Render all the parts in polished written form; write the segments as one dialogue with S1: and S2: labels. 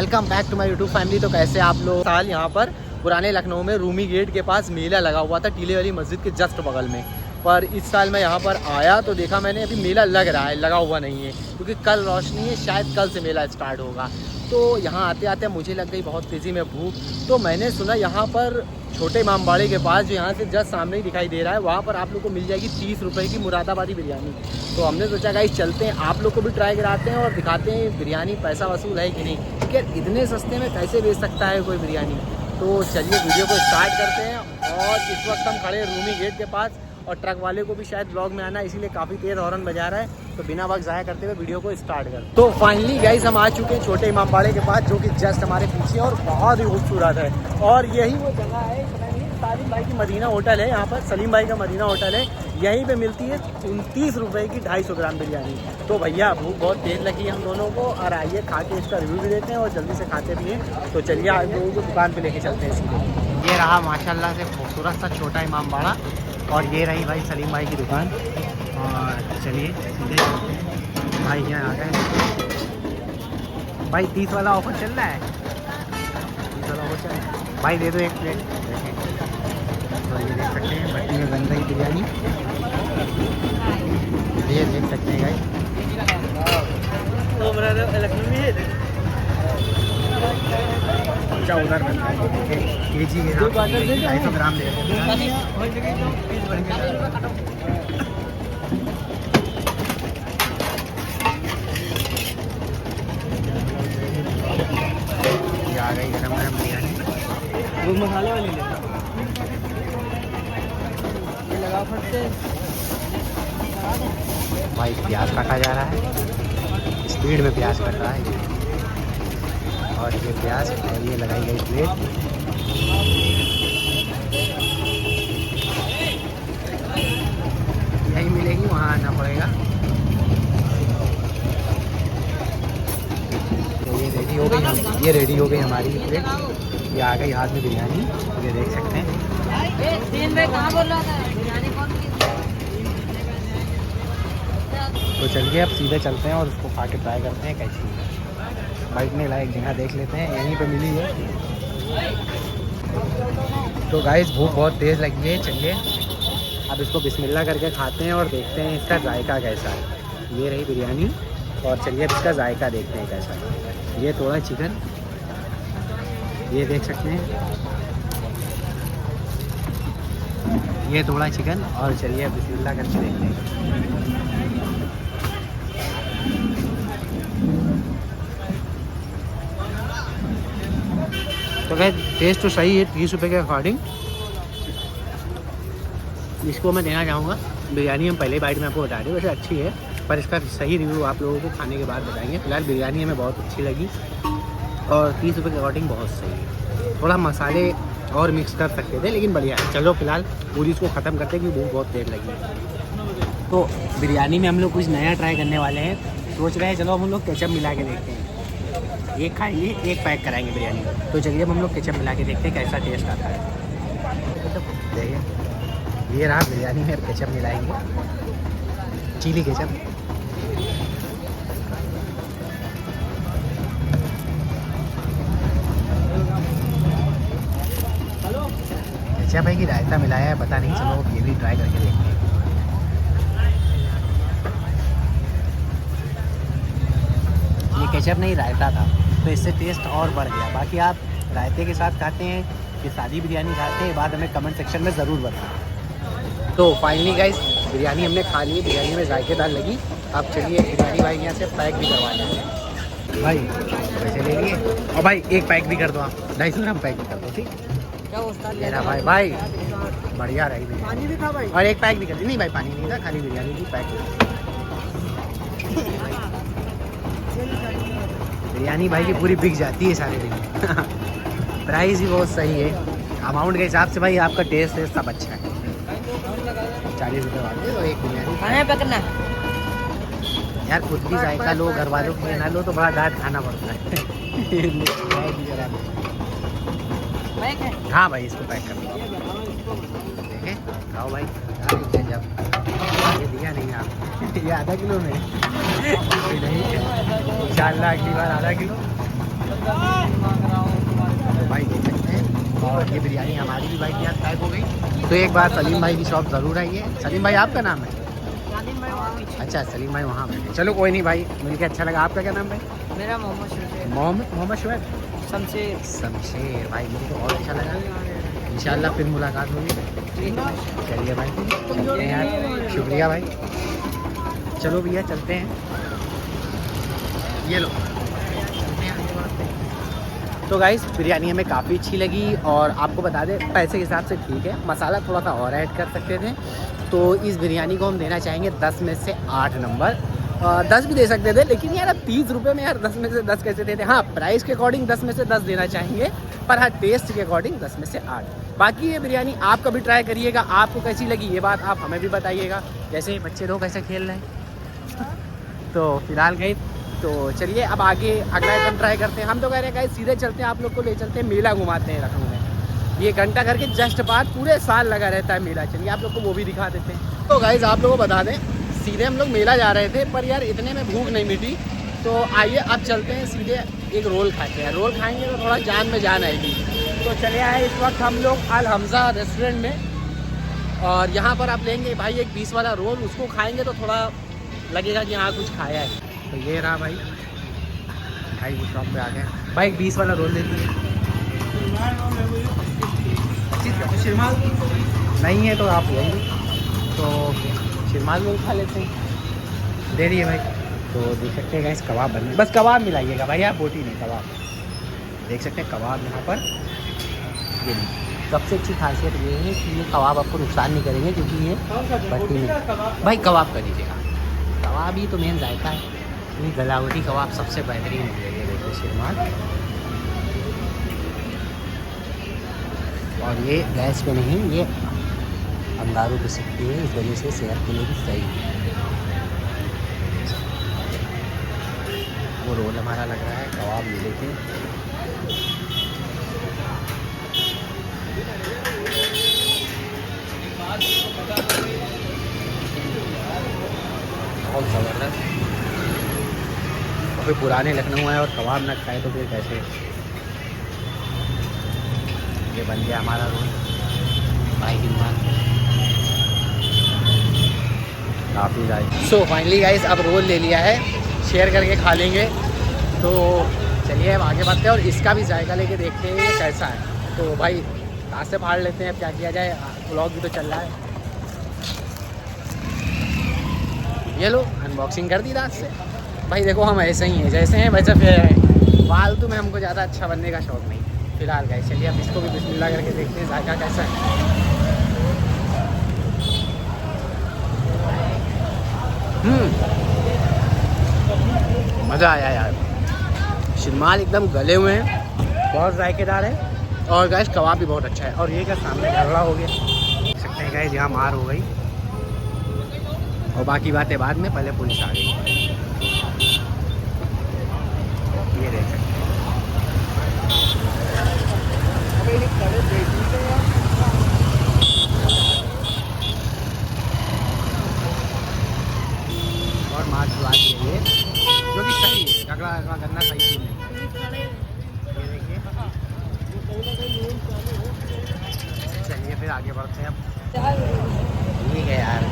S1: Welcome back to my YouTube family. तो कैसे आप लोग। साल यहाँ पर पुराने लखनऊ में रूमी गेट के पास मेला लगा हुआ था, टीले वाली मस्जिद के जस्ट बगल में। पर इस साल मैं यहाँ पर आया तो देखा मैंने अभी मेला लग रहा है, लगा हुआ नहीं है, क्योंकि कल रोशनी है, शायद कल से मेला स्टार्ट होगा। तो यहाँ आते आते मुझे लग गई बहुत तेज़ी में भूख। तो मैंने सुना यहाँ पर छोटे इमामबाड़े के पास, जो यहाँ से जस्ट सामने ही दिखाई दे रहा है, वहाँ पर आप लोग को मिल जाएगी 30 रुपये की मुरादाबादी बिरयानी। तो हमने सोचा गाइस चलते हैं, आप लोग को भी ट्राई कराते हैं और दिखाते हैं बिरयानी पैसा वसूल है कि नहीं, क्योंकि इतने सस्ते में कैसे बेच सकता है कोई बिरयानी। तो चलिए वीडियो को स्टार्ट करते हैं। और इस वक्त हम खड़े रूमी गेट के पास, और ट्रक वाले को भी शायद ब्लॉग में आना है, इसीलिए काफ़ी तेज़ हॉर्न बजा रहा है। तो बिना वक्त ज़ाया करते हुए वीडियो को स्टार्ट कर। तो फाइनली गाइस हम आ चुके हैं छोटे इमामबाड़े के पास, जो कि जस्ट हमारे पीछे और बहुत ही खूबसूरत है। और यही वो जगह है, सलीम भाई की मदीना होटल है। यहाँ पर सलीम भाई का मदीना होटल है, यहीं पे मिलती है 29 रुपये की 250 ग्राम बिरयानी। तो भैया भूख बहुत तेज़ लगी हम दोनों को, और आइए खा के इसका रिव्यू भी देते हैं और जल्दी से खाते भी हैं। तो चलिए आज लोगों को दुकान पे लेके चलते हैं सीधे। ये रहा माशाल्लाह से खूबसूरत सा छोटा इमामबाड़ा, और ये रही भाई सलीम भाई की दुकान। और चलिए सीधे भाई यहाँ आ गए। भाई 30 वाला ऑफर चल रहा है, 30 वाला ऑफर चल रहा है भाई, दे दो एक प्लेट। तो ये देख सकते हैं भट्टी में बन रही बिरयानी, ये देख सकते हैं गाइस। उधर बन रहा है के जी के 250 ग्राम ले रहे हैं। ये आ गई गरम गरम बिरयानी, वो मसाले वाली ले लगा फटते भाई। प्याज काटा जा रहा है, स्पीड में प्याज कट रहा है। और ये प्याज, और ये लगाई गई प्लेट। यहीं मिलेगी, वहाँ आना पड़ेगा। तो ये रेडी हो गई, ये रेडी हो गई हमारी प्लेट। ये आ गई हाथ में बिरयानी, ये देख सकते हैं। तो चलिए अब सीधे चलते हैं और उसको खा के ट्राई करते हैं कैसी है। बैठने लायक जगह देख लेते हैं, यहीं पे मिली है। तो गाइस भूख बहुत तेज़ लगी है, चलिए अब इसको बिस्मिल्लाह करके खाते हैं और देखते हैं इसका जायका कैसा है। ये रही बिरयानी, और चलिए अब इसका जायका देखते हैं कैसा है। ये थोड़ा चिकन, ये देख सकते हैं, ये थोड़ा चिकन। और चलिए अब बिस्मिल्लाह करके देखते हैं। तो गाइस टेस्ट तो सही है 30 रुपये के अकॉर्डिंग। इसको मैं देना चाहूँगा, बिरयानी हम पहले बाइट में आपको बता रहे, वैसे अच्छी है, पर इसका सही रिव्यू आप लोगों को खाने के बाद बताएंगे। फिलहाल बिरयानी हमें बहुत अच्छी लगी, और 30 रुपये के अकॉर्डिंग बहुत सही है। थोड़ा मसाले और मिक्स कर सकते थे, लेकिन बढ़िया है। चलो फिलहाल पूरी इसको ख़त्म करते हैं, क्योंकि भूख बहुत तेज़ लगी। तो बिरयानी में हम लोग कुछ नया ट्राई करने वाले हैं, सोच रहे हैं चलो हम लोग केचप मिला के देखते हैं। एक खाएंगे, एक पैक कराएंगे बिरयानी। तो चलिए अब हम लोग केचप मिला के देखते हैं कैसा टेस्ट आता है। देखिए ये रहा बिरयानी में, केचप मिलाएंगे, चिली केचप। केचप है कि रायता मिलाया है पता नहीं, चलो ये भी ट्राई करके देखते हैं। ये केचप नहीं रायता था, तो इससे टेस्ट और बढ़ गया। बाकी आप रायते के साथ खाते हैं कि सादी बिरयानी खाते हैं, बाद हमें कमेंट सेक्शन में ज़रूर बताएं। तो फाइनली गाइस बिरयानी हमने खा ली, बिरयानी में जायकेदार लगी। अब चलिए बिरयानी भाई यहाँ से पैक भी करवा लेंगे। भाई पैसे ले लिए, और भाई एक पैक भी कर दो आप, 250 ग्राम पैक भी कर दो, ठीक मेरा भाई। भाई बढ़िया रही पानी भी था भाई, और एक पैक भी कर दी। नहीं भाई पानी नहीं था, खाली बिरयानी की पैक। बिरयानी भाई की पूरी बिक जाती है सारे दिन। प्राइस भी बहुत सही है, अमाउंट के हिसाब से भाई आपका टेस्ट सब अच्छा है। 40 रुपये वाले तो एक बिरयानी पकड़ना यार, खुद भी जायका लो, घर वालों को ना लो तो बड़ा डांट खाना पड़ता है। हाँ भाई इसको पैक कर दो, देखें खाओ भाई। जब ये दिया नहीं आप ये आधा किलो में नहीं, इंशाल्लाह अगली बार आधा किलो। भाई देख सकते हैं, और ये बिरयानी हमारी भी भाई के यहाँ पैक हो गई। तो एक बार सलीम भाई की शॉप ज़रूर आइए। सलीम भाई आपका नाम है? अच्छा, सलीम भाई वहाँ बैठे। चलो कोई नहीं भाई, मिलके अच्छा लगा। आपका क्या नाम भाई?
S2: मेरा मोहम्मद
S1: मोहम्मद शुएब
S2: शमशेर।
S1: शमशेर भाई, मुझे बहुत अच्छा लगा। इंशाल्लाह फिर मुलाकात होगी। चलिए भाई, चलते हैं यार, शुक्रिया भाई। चलो भैया चलते हैं, ये लो। तो गाइस बिरयानी हमें काफ़ी अच्छी लगी, और आपको बता दें पैसे के हिसाब से ठीक है, मसाला थोड़ा सा और ऐड कर सकते थे। तो इस बिरयानी को हम देना चाहेंगे 10 में से 8 नंबर। 10 भी दे सकते थे, लेकिन यार अब 30 रुपये में यार 10 में से 10 कैसे देते? हाँ, प्राइस के अकॉर्डिंग 10 में से 10 देना चाहेंगे, पर हाँ टेस्ट के अकॉर्डिंग 10 में से 8। बाकी ये बिरयानी आप कभी ट्राई करिएगा, आपको कैसी लगी ये बात आप हमें भी बताइएगा। जैसे बच्चे लोग कैसे खेल रहे हैं। तो फिलहाल गई, तो चलिए अब आगे अगला आइटम ट्राई करते हैं। हम तो कह रहे हैं गाइस सीधे चलते हैं, आप लोग को ले चलते हैं, मेला घुमाते हैं लखनऊ में। ये घंटा घर के जस्ट बाद पूरे साल लगा रहता है मेला। चलिए आप लोग को वो भी दिखा देते हैं। तो गाइस आप लोगों को बता दें, सीधे हम लोग मेला जा रहे थे, पर यार इतने में भूख नहीं मिटी। तो आइए अब चलते हैं सीधे एक रोल खाते हैं। रोल खाएंगे तो थोड़ा जान में जान आएगी। तो चले आए इस वक्त हम लोग अल हमजा रेस्टोरेंट में, और यहाँ पर आप लेंगे भाई एक 20 वाला रोल। उसको खाएंगे तो थोड़ा लगेगा कि हाँ कुछ खाया है। तो ये रहा भाई, भाई की शॉप पे आ गए भाई। एक 20 वाला रोल दे दीजिए। शिरमाल नहीं है तो आप लेंगे तो शिरमाल रोल खा लेते हैं, दे दिए भाई। तो देख सकते हैं गाइस कबाब बने, बस कबाब मिलाइएगा भाई, आप बोटी नहीं कबाब। देख सकते हैं कबाब यहाँ पर। ये सबसे अच्छी खासियत ये है कि ये कबाब आपको नुकसान नहीं करेंगे, क्योंकि ये भट्टी में भाई कबाब कर दीजिएगा। कबाब ही तो मेन जायका है, ये गलावटी कबाब सबसे बेहतरीन मिलेंगे। देखिए शिरमाल, और ये गैस पे नहीं, ये अंगारों पे सकती है, इस वजह से सेहत के लिए भी सही है। वो रोल हमारा लग रहा है, कबाब ले लेते हैं। बहुत ज़बरदस्त। और फिर पुराने लखनऊ आए और कबाब न खाए तो फिर कैसे? ये बन गया हमारा रोल भाई की बात काफ़ी ज़्यादा। सो फाइनली गाइस अब रोल ले लिया है, शेयर करके खा लेंगे। तो चलिए अब आगे बढ़ते हैं और इसका भी जायका लेके देखते हैं ये कैसा है। तो भाई हाथ से फाड़ लेते हैं, अब क्या किया जाए, व्लॉग भी तो चल रहा है। ये लो अनबॉक्सिंग कर दी रात से। भाई देखो हम ऐसे ही हैं, जैसे हैं वैसे फिर हैं। फालतू में हमको ज़्यादा अच्छा बनने का शौक़ नहीं फिलहाल गाइस। चलिए अब इसको भी बिस्मिल्लाह करके देखते हैं जायका कैसा है। मज़ा आया यार, शिरमाल एकदम गले हुए हैं, बहुत जायकेदार है, और गाइस कबाब भी बहुत अच्छा है। और ये क्या सामने झगड़ा हो गया, देख सकते हैं गाइस यहाँ मार हो गई, और बाकी बातें बाद में, पहले पुलिस आ गई। ये देख सकते हैं और मार छुड़ा दिए, जो कि सही है, झगड़ा करना सही चीज़ नहीं। ये देखिए, चलिए फिर आगे बढ़ते हैं अब। ठीक है यार,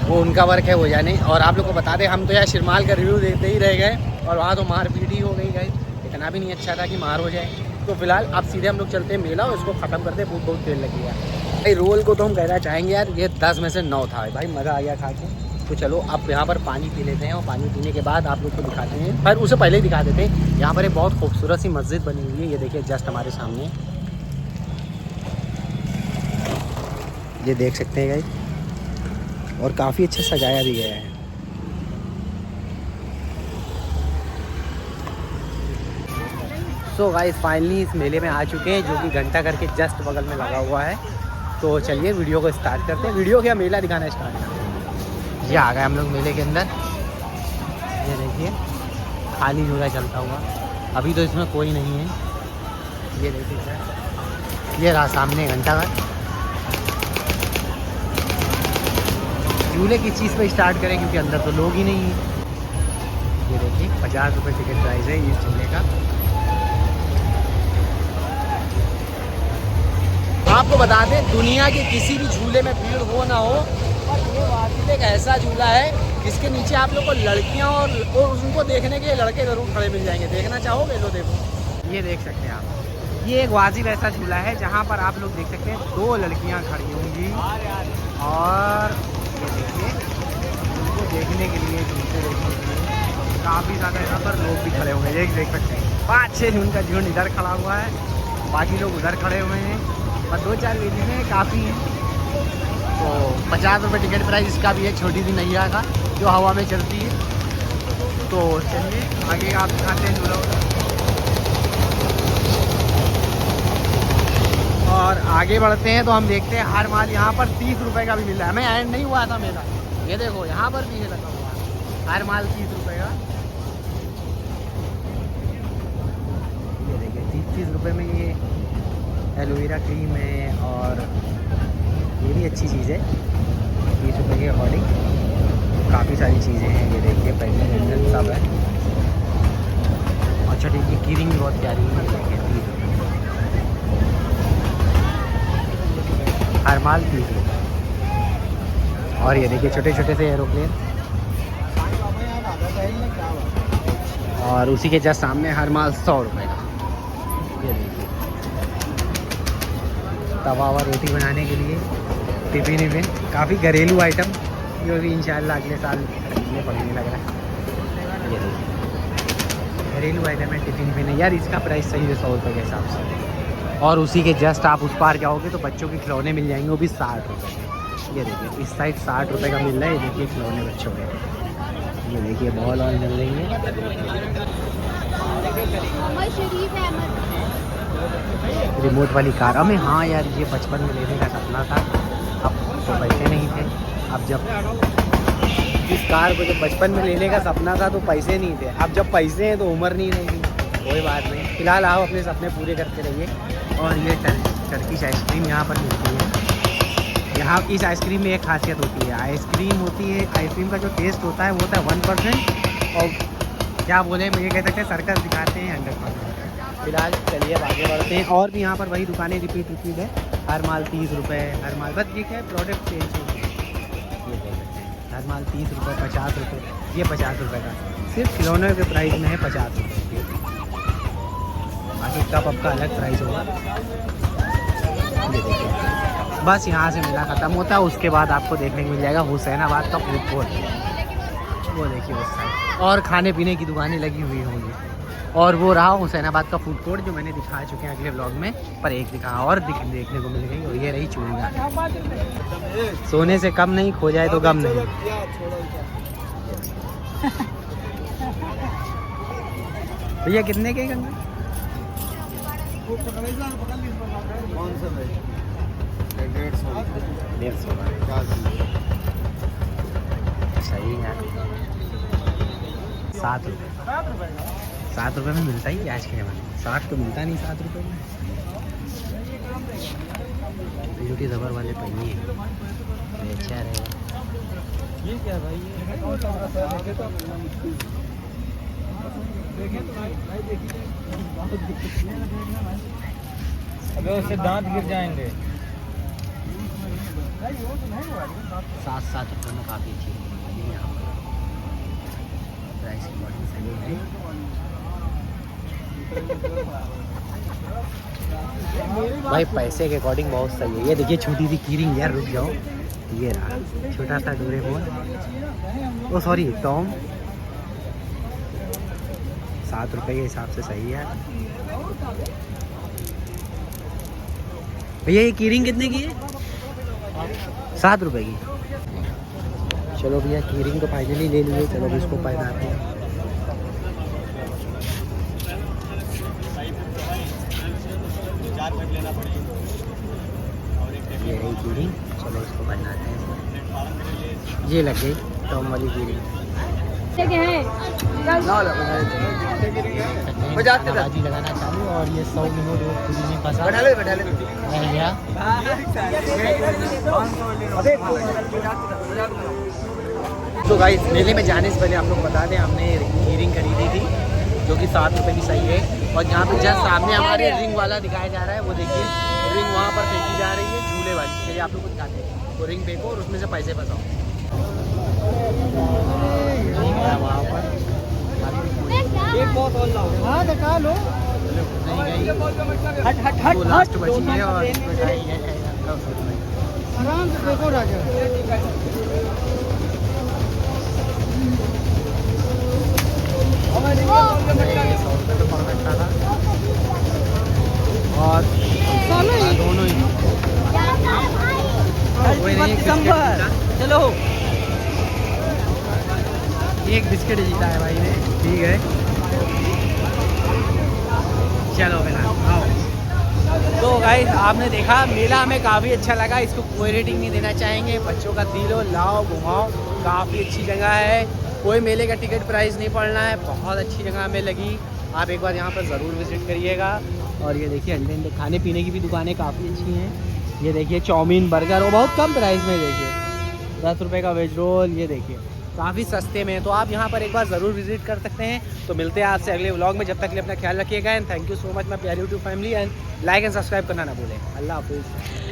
S1: वो उनका वर्क है वो जाने। और आप लोग को बता दें, हम तो यार शिरमाल का रिव्यू देते ही रह गए, और वहाँ तो मार पीट ही हो गई गई, इतना भी नहीं अच्छा था कि मार हो जाए। तो फिलहाल अब सीधे हम लोग चलते हैं मेला, और इसको ख़त्म करते हैं, बहुत तेल लगी है भाई। रोल को तो हम कहना चाहेंगे यार ये 10 में से 9 था भाई, मज़ा आ गया खा के। तो चलो अब यहाँ पर पानी पी लेते हैं, और पानी पीने के बाद आप लोग को दिखाते हैं, पर उससे पहले ही दिखा देते हैं। यहाँ पर एक बहुत खूबसूरत सी मस्जिद बनी हुई है, ये देखिए जस्ट हमारे सामने, ये देख सकते हैं गाइस, और काफ़ी अच्छा सजाया भी गया है। सो गाइस फाइनली इस मेले में आ चुके हैं, जो कि घंटा घर के जस्ट बगल में लगा हुआ है। तो चलिए वीडियो को स्टार्ट करते हैं। वीडियो क्या मेला दिखाना स्टार्ट करते हैं। ये आ गए हम लोग मेले के अंदर, ये देखिए खाली झूला चलता हुआ, अभी तो इसमें कोई नहीं है। ये देखिए, ये रहा सामने घंटा घर। झूले किस चीज़ पे स्टार्ट करें, क्योंकि अंदर तो लोग ही नहीं है। ये देखिए 50 रुपये टिकट प्राइस है इस झूले का। आपको बता दें, दुनिया के किसी भी झूले में भीड़ हो ना हो, पर ये वाकई एक ऐसा झूला है जिसके नीचे आप लोग को लड़कियां और उनको देखने के लिए लड़के ज़रूर खड़े मिल जाएंगे। देखना चाहोगे तो देखो, ये देख सकते हैं आप। ये एक वाजिब ऐसा झूला है जहाँ पर आप लोग देख सकते हैं 2 लड़कियाँ खड़ी होंगी और ये देखिए उनको देखने के लिए, झूलते देखने के लिए काफ़ी ज़्यादा यहाँ पर लोग भी खड़े हुए हैं। देख सकते हैं 5-6 झुंड का झुंड इधर खड़ा हुआ है, बाकी लोग उधर खड़े हुए हैं और 2-4 लेडीज हैं, काफ़ी हैं। तो 50 रुपये टिकट प्राइस इसका भी है, छोटी सी नैया का जो हवा में चलती है। तो चलिए आगे आप दिखाते हैं झूला, और आगे बढ़ते हैं तो हम देखते हैं हर माल यहाँ पर 30 रुपये का भी मिल रहा है। मैं एंड नहीं हुआ था मेरा, ये देखो यहाँ पर भी है लगा हुआ है हर माल 30 रुपये का। ये देखिए 30 रुपये में ये एलोवेरा क्रीम है और ये भी अच्छी चीज़ है 30 रुपये के अकॉर्डिंग। काफ़ी सारी चीज़ें हैं, ये देखिए पेंडेंट सब है। अच्छा ठीक है, कीरिंग भी बहुत प्यारी है, देखिए 30 रुपये हर माल 30 रुपये। और ये देखिए छोटे छोटे से एरोप्लेन, और उसी के जस्ट सामने हर माल 100 रुपये का। ये देखिए तवा और रोटी बनाने के लिए टिफिन विफिन, काफ़ी घरेलू आइटम जो भी इंशाल्लाह अगले साल खरीदने पड़ने लग रहा है। ये देखिए घरेलू आइटम है, टिफिन विफिन है यार। इसका प्राइस सही है 100 रुपये के हिसाब से। और उसी के जस्ट आप उस पार जाओगे तो बच्चों के खिलौने मिल जाएंगे, वो भी 60 रुपये के। ये देखिए इस साइड 60 रुपये का मिल रहा है। ये देखिए खिलौने बच्चों के, ये देखिए बॉल ऑल मिल रही है। रिमोट वाली कार, हमें हाँ यार ये बचपन में लेने का सपना था, अब तो पैसे नहीं थे। अब जब इस कार को जब बचपन में लेने का सपना था तो पैसे नहीं थे, अब जब पैसे हैं तो उम्र नहीं रहेगी। कोई बात नहीं, फ़िलहाल आप अपने सपने पूरे करते रहिए। और ये टर्किश आइसक्रीम यहाँ पर मिलती है। यहाँ इस आइसक्रीम में एक खासियत होती है, आइसक्रीम होती है, आइसक्रीम का जो टेस्ट होता है वो होता है 1%, और क्या बोले मुझे कह सकते हैं सर्कस दिखाते हैं 100%। फिलहाल चलिए अब आगे बढ़ते हैं। और भी यहाँ पर वही दुकानें रिपीट है, हर माल 30 रुपये, हर माल बस ठीक है, प्रोडक्ट चेंज होती है। ये देख सकते हैं हर माल 30 रुपये, 50 रुपये, ये 50 रुपये का, सिर्फ खिलौने के प्राइस में है 50 रुपये। बाकी कप का अलग प्राइस होगा। ये देखिए बस यहाँ से मेला ख़त्म होता है, उसके बाद आपको देखने को मिल जाएगा हुसैनाबाद का फूड कोर्ट। वो देखिए उस साइड और खाने पीने की दुकानें लगी हुई होंगी। और वो रहा हुसैनाबाद का फूड कोर्ट जो मैंने दिखा चुके हैं अगले ब्लॉग में, पर एक दिखा और देखने को मिल गई, और ये रही चूड़ियाँ। सोने से कम नहीं, खो जाए तो गम नहीं। भैया कितने के गंगा?
S3: कौन सा भाई?
S1: 150 सही है। 7 रुपये, 7 रुपये में मिलता ही आज के ज़माने में, 60 तो मिलता नहीं 7 रुपये में। ब्यूटी रबर वाले पहिए ये अच्छा रहेगा।
S3: ये क्या भाई? अबे उससे दांत गिर जाएंगे।
S1: 7 रुपये में काफ़ी अच्छी है यहाँ पर, प्राइस की बॉडी सही है। भाई पैसे के अकॉर्डिंग बहुत सही है। ये देखिए छोटी सी कीरिंग यार, रुक जाओ, ये रहा छोटा सा डोरेमोन, ओ सॉरी टॉम, 7 रुपये के हिसाब से सही है। भैया ये कीरिंग कितने की है? 7 रुपये की। चलो भैया कीरिंग तो फाइनली ले लिए, चलो इसको पहनाते हैं। ये रही कीरिंग, चलो इसको पहनाते हैं। ये लग गई टॉम वाली कीरिंग। बाजी लगाना चालू, और ये 100 की नोट खुद नहीं फंसा रह गया। तो गाइस मेले में जाने से पहले आप लोग बता दें, हमने ईयरिंग खरीदी थी जो कि 7 रुपये की सही है। और यहाँ पे जस्ट सामने हमारे रिंग वाला दिखाया जा रहा है, वो देखिए रिंग वहाँ पर फेंकी जा रही है झूले वाली। चलिए आप लोग को दिखाते हैं। वो रिंग फेंको और उसमें से पैसे फंसाओ। वहाँ पर
S3: एक बहुत और लाओ।
S2: हाँ दिखा लो।
S1: नहीं गई,
S2: हट हट हट
S1: वो लास्ट
S2: हट।
S1: बची है और मिठाई है।
S2: आराम से देखो राजा।
S1: तो पड़ सकता था और दोनों ही कोई नहीं, एक बिस्किट जीता।
S2: चलो
S1: एक बिस्किट जीता है भाई ने। ठीक है चलो बिना आओ। तो गाइस आपने देखा मेला हमें काफ़ी अच्छा लगा। इसको कोई रेटिंग नहीं देना चाहेंगे। बच्चों का दिलो लाओ घुमाओ, काफ़ी अच्छी जगह है। कोई मेले का टिकट प्राइस नहीं पड़ना है। बहुत अच्छी जगह हमें लगी। आप एक बार यहाँ पर ज़रूर विज़िट करिएगा। और ये देखिए अंडे खाने पीने की भी दुकानें काफ़ी अच्छी हैं। ये देखिए चाउमीन बर्गर और बहुत कम प्राइस में। देखिए 10 रुपये का वेज रोल, ये देखिए काफ़ी सस्ते में है। तो आप यहाँ पर एक बार ज़रूर विजिट कर सकते हैं। तो मिलते हैं आपसे अगले व्लॉग में। जब तक के लिए अपना ख्याल रखिएगा and thank you so much my प्यारी YouTube family and like and subscribe करना ना भूलें। अल्लाह हाफिज़।